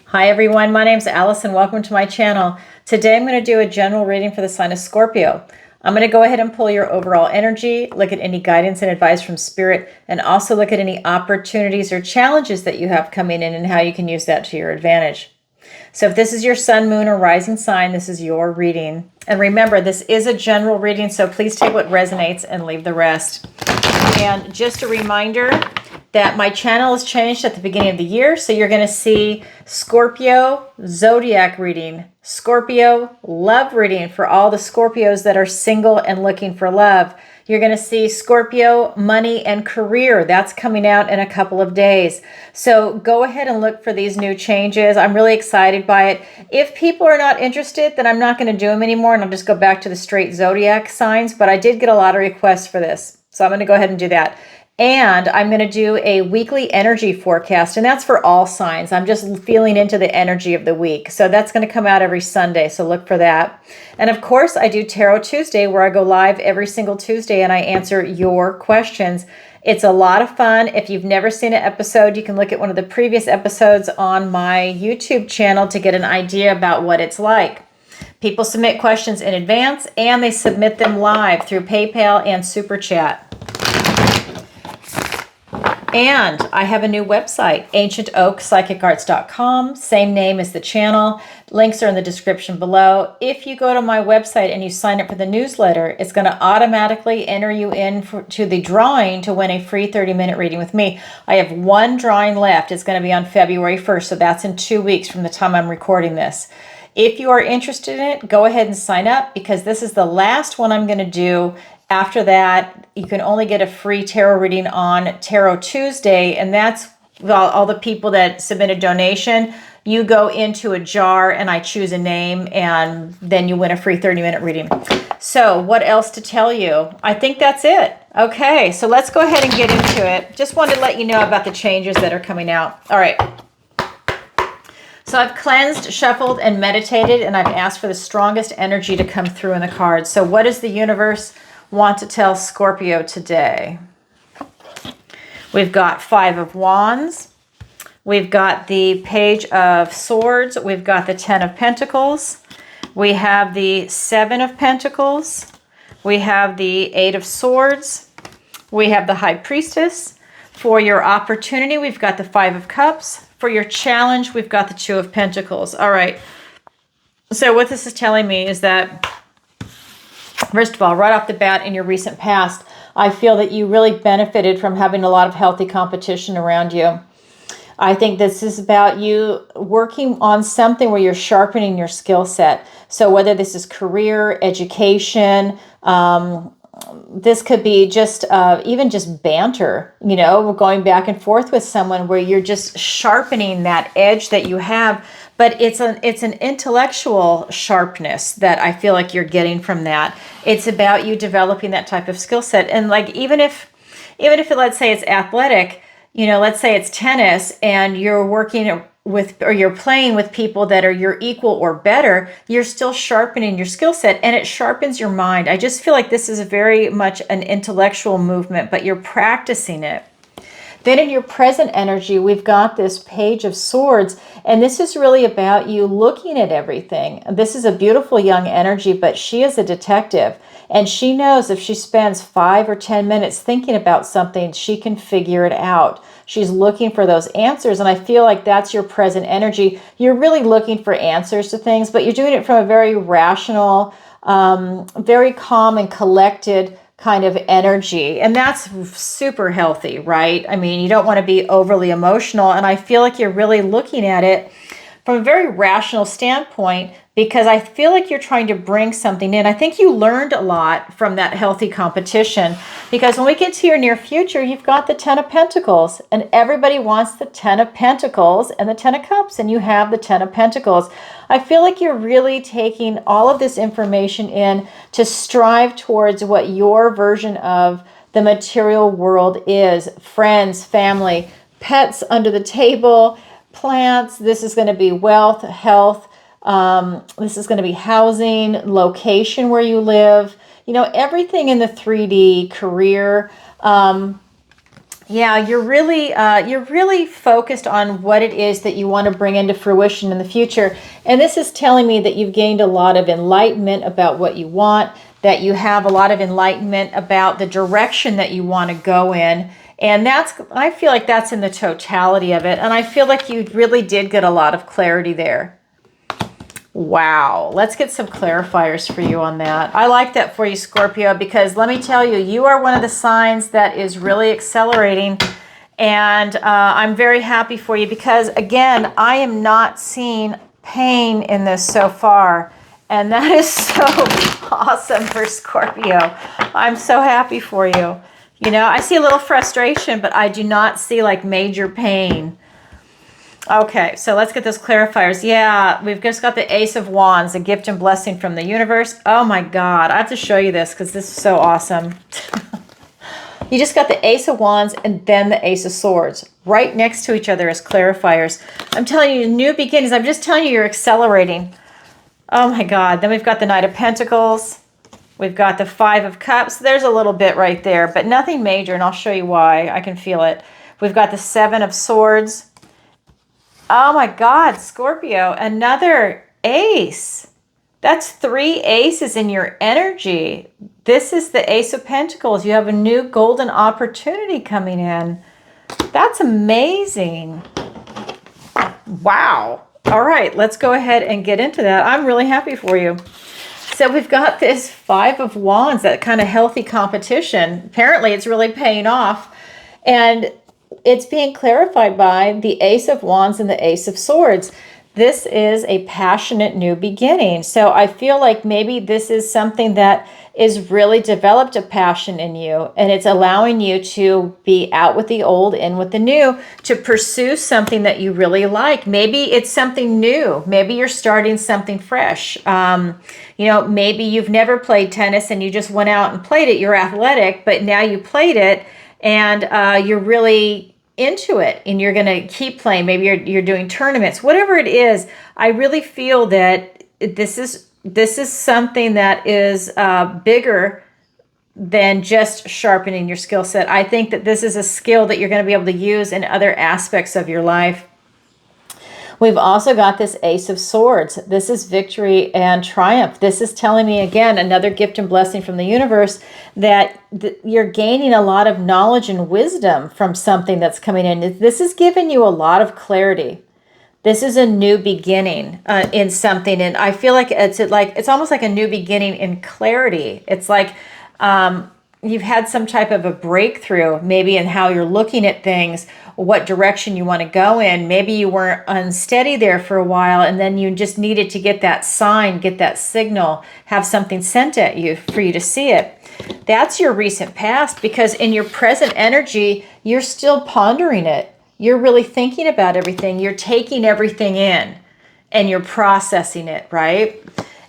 Hi everyone, my name's Allison. Welcome to my channel. Today I'm going to do a general reading for the sign of Scorpio. I'm going to go ahead and pull your overall energy, look at any guidance and advice from Spirit, and also look at any opportunities or challenges that you have coming in and how you can use that to your advantage. So if this is your sun, moon, or rising sign, this is your reading. And remember, this is a general reading, so please take what resonates and leave the rest. And just a reminder that my channel has changed at the beginning of the year. So you're going to see Scorpio zodiac reading, Scorpio love reading for all the Scorpios that are single and looking for love. You're going to see Scorpio money and career. That's coming out in a couple of days. So go ahead and look for these new changes. I'm really excited by it. If people are not interested, then I'm not going to do them anymore, and I'll just go back to the straight zodiac signs. But I did get a lot of requests for this, so I'm going to go ahead and do that. And I'm going to do a weekly energy forecast, and that's for all signs. I'm just feeling into the energy of the week. So that's going to come out every Sunday, so look for that. And of course, I do Tarot Tuesday, where I go live every single Tuesday and I answer your questions. It's a lot of fun. If you've never seen an episode, you can look at one of the previous episodes on my YouTube channel to get an idea about what it's like. People submit questions in advance, and they submit them live through PayPal and Super Chat. And I have a new website, ancientoakpsychicarts.com, same name as the channel. Links are in the description below. If you go to my website and you sign up for the newsletter, it's going to automatically enter you in to the drawing to win a free 30-minute reading with me. I have one drawing left. It's going to be on February 1st, so that's in 2 weeks from the time I'm recording this. If you are interested in it, go ahead and sign up, because this is the last one I'm going to do. After that, you can only get a free tarot reading on Tarot Tuesday, and that's all the people that submit a donation. You go into a jar and I choose a name, and then you win a free 30-minute reading. So what else to tell you? I think that's it. Okay, so let's go ahead and get into it. Just wanted to let you know about the changes that are coming out. All right. So I've cleansed, shuffled, and meditated, and I've asked for the strongest energy to come through in the cards. So what does the universe want to tell Scorpio today? We've got 5 of Wands. We've got the Page of Swords. We've got the 10 of Pentacles. We have the 7 of Pentacles. We have the 8 of Swords. We have the High Priestess. For your opportunity, we've got the 5 of Cups. For your challenge, we've got the 2 of Pentacles. All right. So what this is telling me is that, first of all, right off the bat, in your recent past, I feel that you really benefited from having a lot of healthy competition around you. I think this is about you working on something where you're sharpening your skill set. So whether this is career, education, this could be just even just banter, you know, going back and forth with someone where you're just sharpening that edge that you have. But it's an intellectual sharpness that I feel like you're getting from that. It's about you developing that type of skill set. And like, even if let's say it's athletic, you know, let's say it's tennis, and you're working with, or you're playing with people that are your equal or better, you're still sharpening your skill set, and it sharpens your mind. I just feel like this is very much an intellectual movement, but you're practicing it. Then in your present energy, we've got this Page of Swords, and this is really about you looking at everything. This is a beautiful young energy, but she is a detective, and she knows if she spends 5 or 10 minutes thinking about something, she can figure it out. She's looking for those answers, and I feel like that's your present energy. You're really looking for answers to things, but you're doing it from a very rational, very calm and collected kind of energy. And that's super healthy, right? I mean, you don't want to be overly emotional. And I feel like you're really looking at it from a very rational standpoint, because I feel like you're trying to bring something in. I think you learned a lot from that healthy competition, because when we get to your near future, you've got the 10 of Pentacles, and everybody wants the 10 of Pentacles and the 10 of Cups, and you have the 10 of Pentacles. I feel like you're really taking all of this information in to strive towards what your version of the material world is. Friends, family, pets under the table, plants. This is going to be wealth, health. This is going to be housing, location where you live, you know, everything in the 3D, career. Yeah, you're really focused on what it is that you want to bring into fruition in the future. And this is telling me that you've gained a lot of enlightenment about what you want, that you have a lot of enlightenment about the direction that you want to go in. And I feel like that's in the totality of it. And I feel like you really did get a lot of clarity there. Wow. Let's get some clarifiers for you on that. I like that for you, Scorpio, because let me tell you, you are one of the signs that is really accelerating. And I'm very happy for you because, again, I am not seeing pain in this so far. And that is so awesome for Scorpio. I'm so happy for you. You know, I see a little frustration, but I do not see like major pain. Okay, so let's get those clarifiers. Yeah, we've just got the Ace of Wands, a gift and blessing from the universe. Oh my God, I have to show you this because this is so awesome. You just got the Ace of Wands and then the Ace of Swords right next to each other as clarifiers. I'm telling you, new beginnings. I'm just telling you, you're accelerating. Oh my God. Then we've got the Knight of Pentacles. We've got the Five of Cups. There's a little bit right there, but nothing major, and I'll show you why. I can feel it. We've got the Seven of Swords. Oh my God, Scorpio, another ace. That's 3 aces in your energy. This is the Ace of Pentacles. You have a new golden opportunity coming in. That's amazing. Wow. All right, let's go ahead and get into that. I'm really happy for you. So we've got this Five of Wands, that kind of healthy competition. Apparently it's really paying off. And it's being clarified by the Ace of Wands and the Ace of Swords. This is a passionate new beginning. So I feel like maybe this is something that is really developed a passion in you, and it's allowing you to be out with the old, in with the new, to pursue something that you really like. Maybe it's something new. Maybe you're starting something fresh. You know, maybe you've never played tennis and you just went out and played it. You're athletic, but now you played it and you're really into it and you're going to keep playing. Maybe you're doing tournaments, whatever it is. I really feel that this is something that is bigger than just sharpening your skill set. I think that this is a skill that you're going to be able to use in other aspects of your life. We've also got this Ace of Swords. This is victory and triumph. This is telling me, again, another gift and blessing from the universe, that you're gaining a lot of knowledge and wisdom from something that's coming in. This is giving you a lot of clarity. This is a new beginning in something. And I feel like it's almost like a new beginning in clarity. It's like you've had some type of a breakthrough, maybe in how you're looking at things, what direction you want to go in. Maybe you weren't unsteady there for a while, and then you just needed to get that sign, get that signal, have something sent at you for you to see it. That's your recent past, because in your present energy, you're still pondering it. You're really thinking about everything. You're taking everything in and you're processing it, right?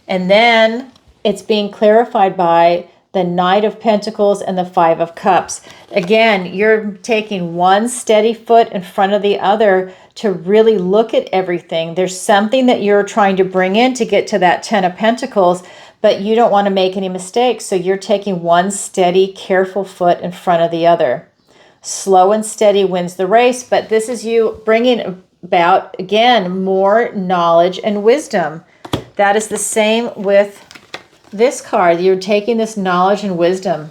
And then it's being clarified by the Knight of Pentacles and the Five of Cups. Again, you're taking one steady foot in front of the other to really look at everything. There's something that you're trying to bring in to get to that Ten of Pentacles, but you don't want to make any mistakes. So you're taking one steady, careful foot in front of the other. Slow and steady wins the race, but this is you bringing about, again, more knowledge and wisdom. That is the same with this card. You're taking this knowledge and wisdom.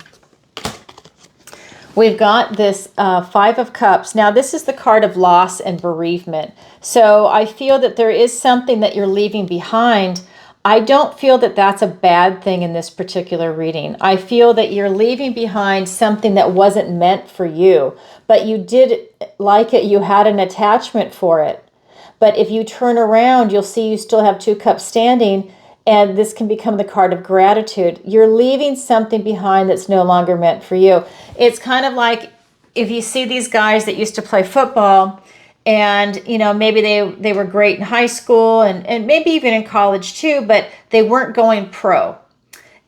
We've got this Five of Cups. Now, this is the card of loss and bereavement. So I feel that there is something that you're leaving behind. I don't feel that that's a bad thing in this particular reading. I feel that you're leaving behind something that wasn't meant for you, but you did like it. You had an attachment for it. But if you turn around, you'll see you still have 2 cups standing, and this can become the card of gratitude. You're leaving something behind that's no longer meant for you. It's kind of like if you see these guys that used to play football, and you know, maybe they were great in high school and maybe even in college too, but they weren't going pro.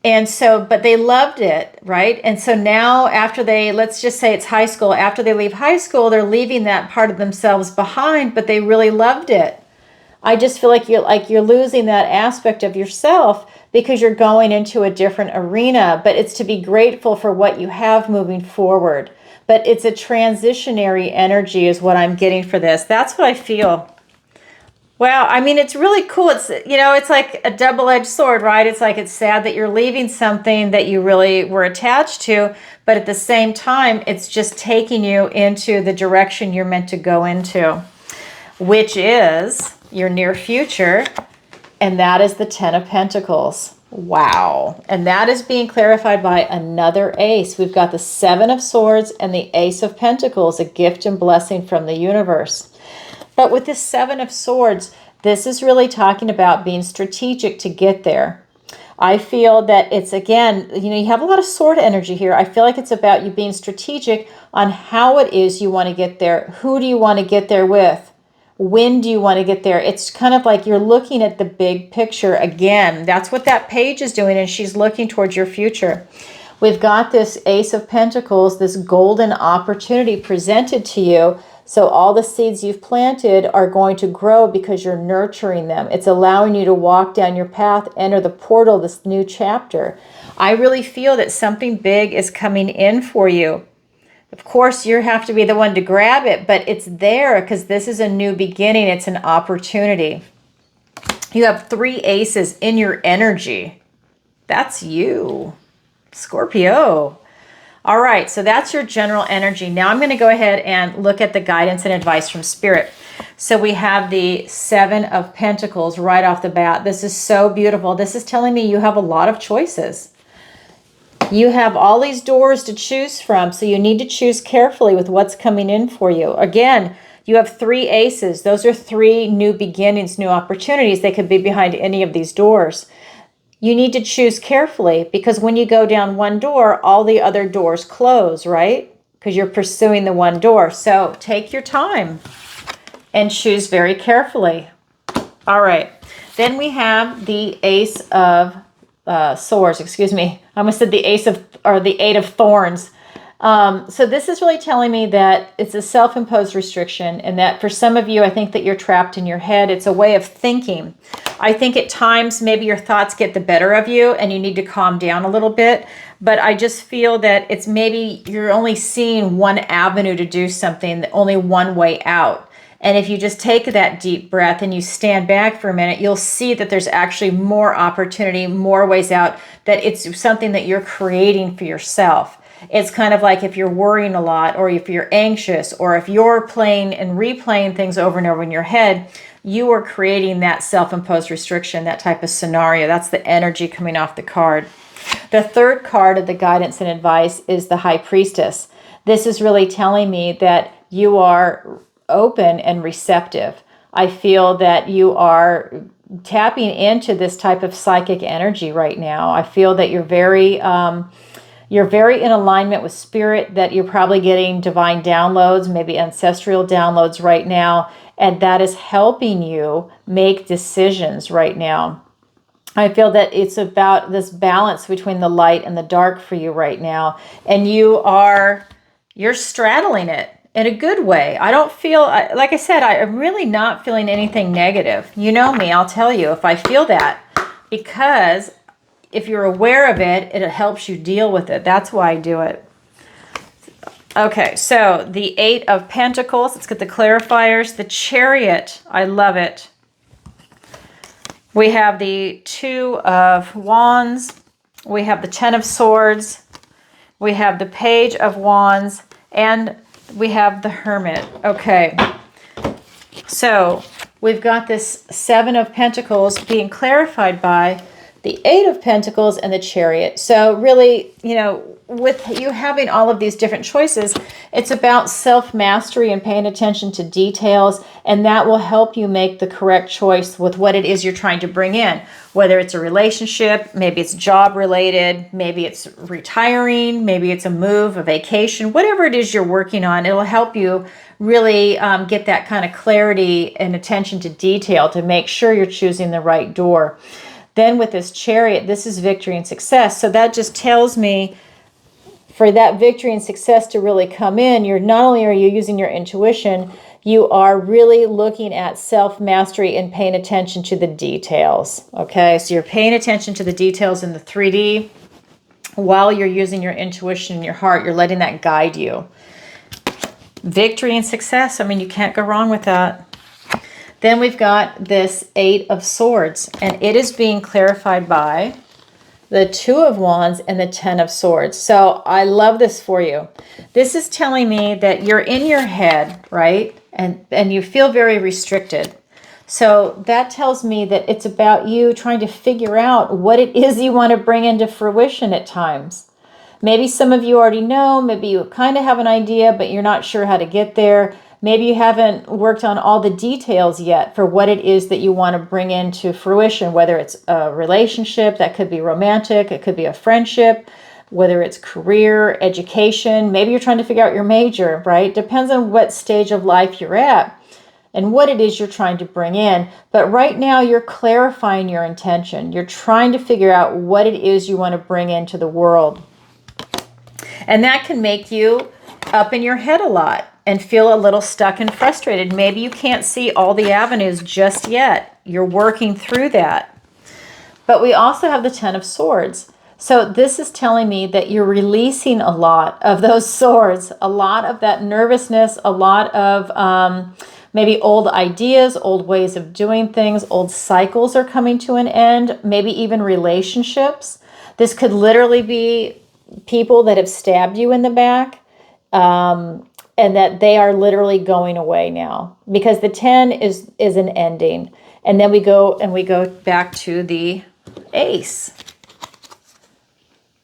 And so, but they loved it, right? And so now after let's just say it's high school, after they leave high school, they're leaving that part of themselves behind, but they really loved it. I just feel like you're losing that aspect of yourself because you're going into a different arena, but it's to be grateful for what you have moving forward. but it's a transitionary energy is what I'm getting for this. That's what I feel. Wow, I mean, it's really cool. It's, it's like a double-edged sword, right? It's like it's sad that you're leaving something that you really were attached to, but at the same time, it's just taking you into the direction you're meant to go into, which is your near future, and that is the Ten of Pentacles. Wow. And that is being clarified by another ace. We've got the Seven of Swords and the Ace of Pentacles, a gift and blessing from the universe. But with this Seven of Swords, this is really talking about being strategic to get there. I feel that it's, again, you have a lot of sword energy here. I feel like it's about you being strategic on how it is you want to get there. Who do you want to get there with? When do you want to get there? It's kind of like you're looking at the big picture again. That's what that page is doing, and she's looking towards your future. We've got this Ace of Pentacles, this golden opportunity presented to you. So all the seeds you've planted are going to grow because you're nurturing them. It's allowing you to walk down your path, enter the portal, this new chapter. I really feel that something big is coming in for you. Of course, you have to be the one to grab it, but it's there because this is a new beginning. It's an opportunity. You have 3 aces in your energy. That's you, Scorpio. All right, so that's your general energy. Now I'm going to go ahead and look at the guidance and advice from Spirit. So we have the Seven of Pentacles right off the bat. This is so beautiful. This is telling me you have a lot of choices. You have all these doors to choose from, so you need to choose carefully with what's coming in for you. Again, you have 3 aces. Those are 3 new beginnings, new opportunities. They could be behind any of these doors. You need to choose carefully because when you go down one door, all the other doors close, right? Because you're pursuing the one door. So take your time and choose very carefully. All right. Then we have the Ace of Swords, excuse me. I almost said the the Eight of Thorns. So this is really telling me that it's a self-imposed restriction, and that for some of you, I think that you're trapped in your head. It's a way of thinking. I think at times maybe your thoughts get the better of you and you need to calm down a little bit. But I just feel that it's maybe you're only seeing one avenue to do something, only one way out. And if you just take that deep breath and you stand back for a minute, you'll see that there's actually more opportunity, more ways out, that it's something that you're creating for yourself. It's kind of like if you're worrying a lot, or if you're anxious, or if you're playing and replaying things over and over in your head, you are creating that self-imposed restriction, that type of scenario. That's the energy coming off the card. The third card of the guidance and advice is the High Priestess. This is really telling me that you are open and receptive. I feel that you are tapping into this type of psychic energy right now. I feel that you're very in alignment with Spirit, that you're probably getting divine downloads, maybe ancestral downloads right now, and that is helping you make decisions right now. I feel that it's about this balance between the light and the dark for you right now, and you're straddling it in a good way. I don't feel, like I said, I'm really not feeling anything negative. You know me, I'll tell you if I feel that, because if you're aware of it, it helps you deal with it. That's why I do it. Okay, so the Eight of Pentacles. Let's get the clarifiers. The Chariot. I love it. We have the Two of Wands. We have the Ten of Swords. We have the Page of Wands. And we have the Hermit. Okay. So we've got this Seven of Pentacles being clarified by the Eight of Pentacles and the Chariot. So really, with you having all of these different choices, it's about self-mastery and paying attention to details, and that will help you make the correct choice with what it is you're trying to bring in. Whether it's a relationship, maybe it's job related, maybe it's retiring, maybe it's a move, a vacation, whatever it is you're working on, it'll help you really get that kind of clarity and attention to detail to make sure you're choosing the right door. Then with this Chariot, this is victory and success. So that just tells me for that victory and success to really come in, you're not only are you using your intuition, you are really looking at self-mastery and paying attention to the details. Okay, so you're paying attention to the details in the 3D while you're using your intuition and your heart. You're letting that guide you. Victory and success. I mean, you can't go wrong with that. Then we've got this 8 of Swords, and it is being clarified by the 2 of Wands and the 10 of Swords. So I love this for you. This is telling me that you're in your head, right? And you feel very restricted. So that tells me that it's about you trying to figure out what it is you want to bring into fruition at times. Maybe some of you already know, maybe you kind of have an idea, but you're not sure how to get there. Maybe you haven't worked on all the details yet for what it is that you want to bring into fruition, whether it's a relationship, that could be romantic, it could be a friendship, whether it's career, education. Maybe you're trying to figure out your major, right? Depends on what stage of life you're at and what it is you're trying to bring in. But right now you're clarifying your intention. You're trying to figure out what it is you want to bring into the world. And that can make you up in your head a lot and feel a little stuck and frustrated. Maybe you can't see all the avenues just yet. You're working through that. But we also have the 10 of Swords. So this is telling me that you're releasing a lot of those swords, a lot of that nervousness, a lot of maybe old ideas, old ways of doing things, old cycles are coming to an end, maybe even relationships. This could literally be people that have stabbed you in the back, and that they are literally going away now, because the 10 is an ending. And then we go back to the Ace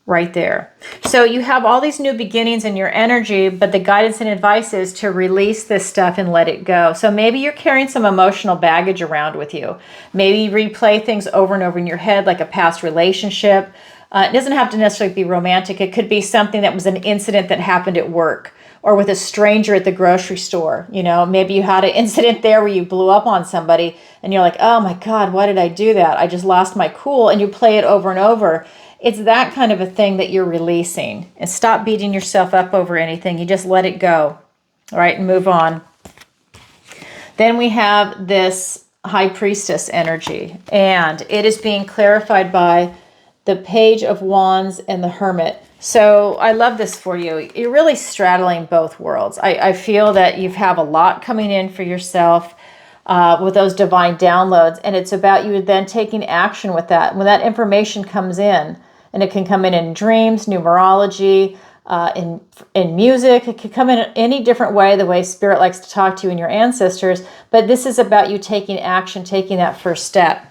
right there. So you have all these new beginnings in your energy, but the guidance and advice is to release this stuff and let it go. So maybe you're carrying some emotional baggage around with you. Maybe you replay things over and over in your head, like a past relationship. It doesn't have to necessarily be romantic. It could be something that was an incident that happened at work or with a stranger at the grocery store. You know, maybe you had an incident there where you blew up on somebody and you're like, oh my God, why did I do that? I just lost my cool. And you play it over and over. It's that kind of a thing that you're releasing. And stop beating yourself up over anything. You just let it go. All right, and move on. Then we have this High Priestess energy, and it is being clarified by the Page of Wands and the Hermit. So I love this for you. You're really straddling both worlds. I feel that you have a lot coming in for yourself with those divine downloads, and it's about you then taking action with that. When that information comes in, and it can come in dreams, numerology, in music, it can come in any different way, the way Spirit likes to talk to you and your ancestors, but this is about you taking action, taking that first step.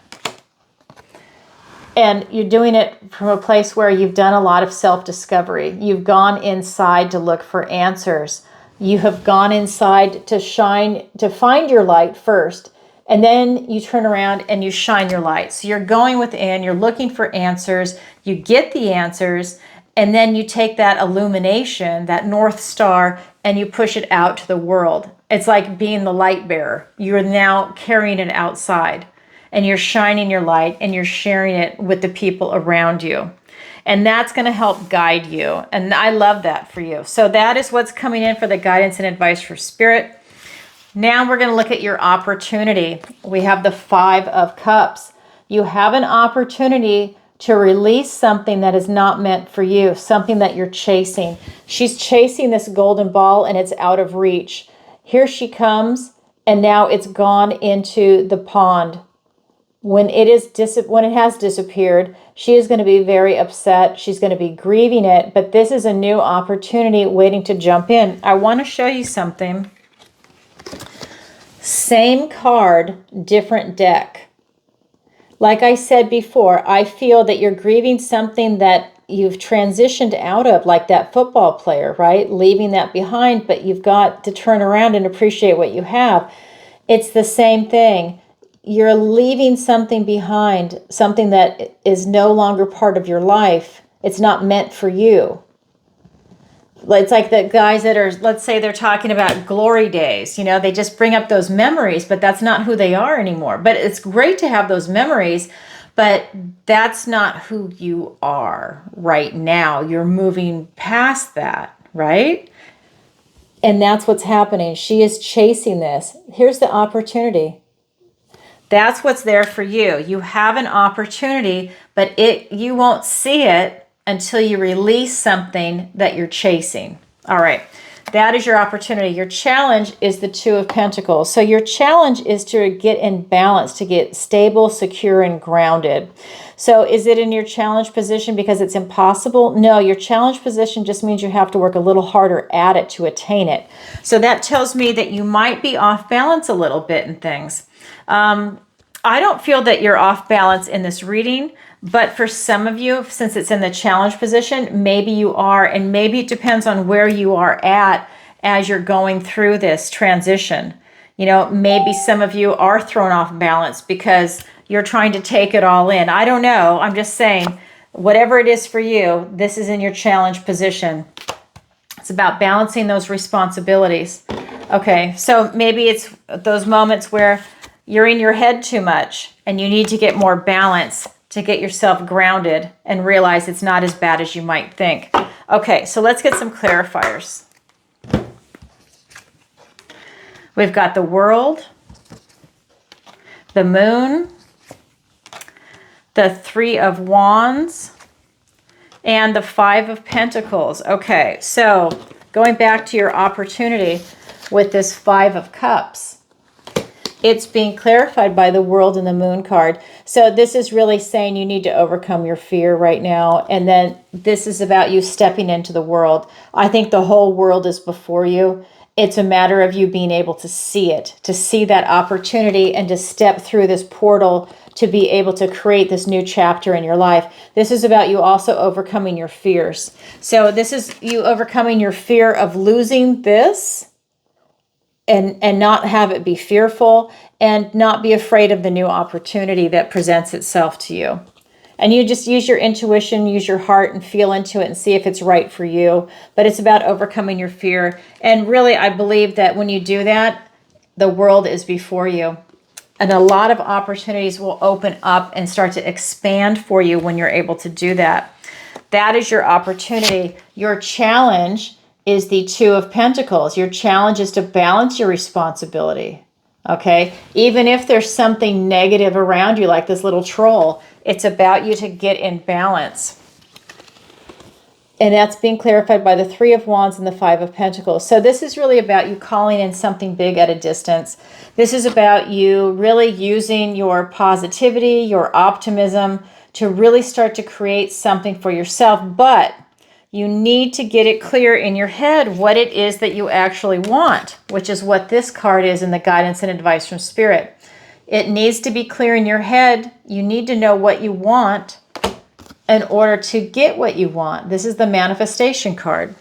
And you're doing it from a place where you've done a lot of self-discovery. You've gone inside to look for answers. You have gone inside to shine, to find your light first. And then you turn around and you shine your light. So you're going within, you're looking for answers. You get the answers. And then you take that illumination, that North Star, and you push it out to the world. It's like being the light bearer. You're now carrying it outside. And you're shining your light and you're sharing it with the people around you. And that's going to help guide you. And I love that for you. So that is what's coming in for the guidance and advice for Spirit. Now we're going to look at your opportunity. We have the 5 of Cups. You have an opportunity to release something that is not meant for you, something that you're chasing. She's chasing this golden ball and it's out of reach. Here she comes, and now it's gone into the pond. When it has disappeared, she is going to be very upset. She's going to be grieving it, but this is a new opportunity waiting to jump in. I want to show you something. Same card, different deck. Like I said before, I feel that you're grieving something that you've transitioned out of, like that football player, right? Leaving that behind, but you've got to turn around and appreciate what you have. It's the same thing. You're leaving something behind, something that is no longer part of your life. It's not meant for you. It's like the guys that are, let's say they're talking about glory days, you know, they just bring up those memories, but that's not who they are anymore. But it's great to have those memories, but that's not who you are right now. You're moving past that, right? And that's what's happening. She is chasing this. Here's the opportunity. That's what's there for you. You have an opportunity, but you won't see it until you release something that you're chasing. All right. That is your opportunity. Your challenge is the Two of Pentacles. So your challenge is to get in balance, to get stable, secure, and grounded. So is it in your challenge position because it's impossible? No, your challenge position just means you have to work a little harder at it to attain it. So that tells me that you might be off balance a little bit in things. I don't feel that you're off balance in this reading, but for some of you, since it's in the challenge position, maybe you are, and maybe it depends on where you are at as you're going through this transition. You know, maybe some of you are thrown off balance because you're trying to take it all in. I don't know. I'm just saying, whatever it is for you, this is in your challenge position. It's about balancing those responsibilities. Okay, so maybe it's those moments where you're in your head too much and you need to get more balance to get yourself grounded and realize it's not as bad as you might think. Okay, so let's get some clarifiers. We've got the World, the Moon, the Three of Wands, and the Five of Pentacles. Okay, so going back to your opportunity with this Five of Cups, it's being clarified by the World and the Moon card. So this is really saying you need to overcome your fear right now. And then this is about you stepping into the world. I think the whole world is before you. It's a matter of you being able to see it, to see that opportunity and to step through this portal to be able to create this new chapter in your life. This is about you also overcoming your fears. So this is you overcoming your fear of losing this, and not have it be fearful, and not be afraid of the new opportunity that presents itself to you. And you just use your intuition, use your heart, and feel into it and see if it's right for you. But it's about overcoming your fear. And really, I believe that when you do that, the world is before you. And a lot of opportunities will open up and start to expand for you when you're able to do that. That is your opportunity. Your challenge is the Two of Pentacles. Your challenge is to balance your responsibility, okay? Even if there's something negative around you, like this little troll, it's about you to get in balance. And that's being clarified by the Three of Wands and the Five of Pentacles. So this is really about you calling in something big at a distance. This is about you really using your positivity, your optimism to really start to create something for yourself. But you need to get it clear in your head what it is that you actually want, which is what this card is in the guidance and advice from Spirit. It needs to be clear in your head. You need to know what you want in order to get what you want. This is the manifestation card.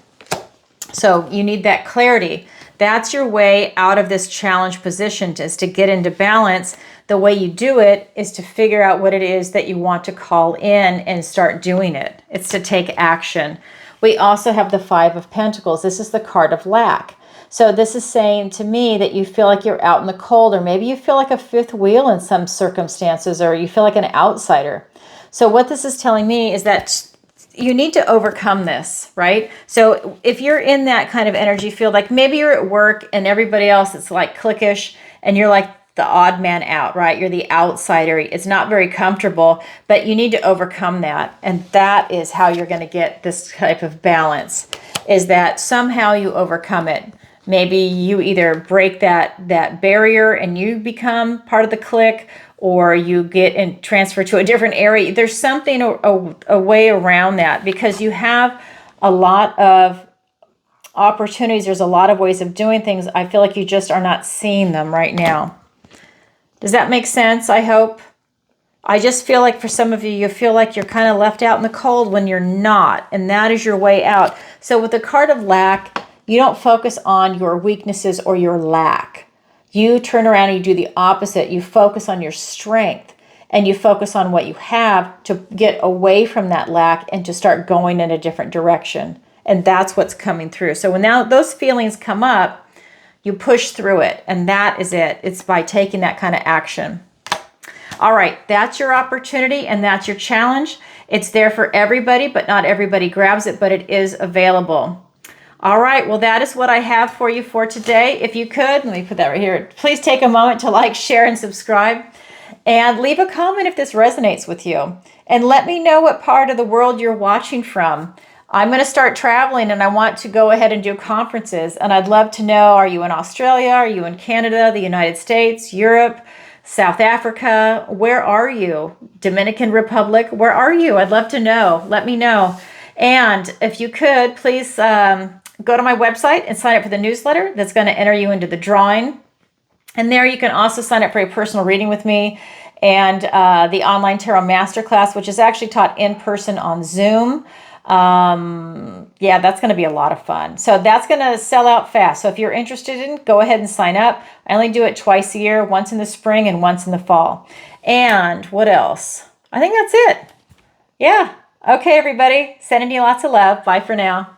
So you need that clarity. That's your way out of this challenge position, is to get into balance. The way you do it is to figure out what it is that you want to call in and start doing it. It's to take action. We also have the Five of Pentacles. This is the card of lack. So this is saying to me that you feel like you're out in the cold, or maybe you feel like a fifth wheel in some circumstances, or you feel like an outsider. So what this is telling me is that you need to overcome this, right? So if you're in that kind of energy field, like maybe you're at work and everybody else is like cliquish and you're like the odd man out, right? You're the outsider. It's not very comfortable, but you need to overcome that. And that is how you're going to get this type of balance, is that somehow you overcome it. Maybe you either break that barrier and you become part of the clique, or you get and transfer to a different area. There's something, a way around that, because you have a lot of opportunities. There's a lot of ways of doing things. I feel like you just are not seeing them right now. Does that make sense? I hope. I just feel like for some of you, you feel like you're kind of left out in the cold when you're not, and that is your way out. So with the card of lack, you don't focus on your weaknesses or your lack. You turn around and you do the opposite. You focus on your strength, and you focus on what you have to get away from that lack and to start going in a different direction. And that's what's coming through. So when now those feelings come up, you push through it, and that is it. It's by taking that kind of action. All right, that's your opportunity and that's your challenge. It's there for everybody, but not everybody grabs it, but it is available. All right, well, that is what I have for you for today. If you could, let me put that right here. Please take a moment to like, share, and subscribe. And leave a comment if this resonates with you. And let me know what part of the world you're watching from. I'm going to start traveling and I want to go ahead and do conferences. And I'd love to know, are you in Australia? Are you in Canada, the United States, Europe, South Africa? Where are you? Dominican Republic, where are you? I'd love to know. Let me know. And if you could, please go to my website and sign up for the newsletter that's going to enter you into the drawing. And there you can also sign up for a personal reading with me and the online tarot masterclass, which is actually taught in person on Zoom. Yeah, that's going to be a lot of fun. So that's going to sell out fast. So if you're interested in, go ahead and sign up. I only do it twice a year, once in the spring and once in the fall. And what else? I think that's it. Yeah. Okay, everybody. Sending you lots of love. Bye for now.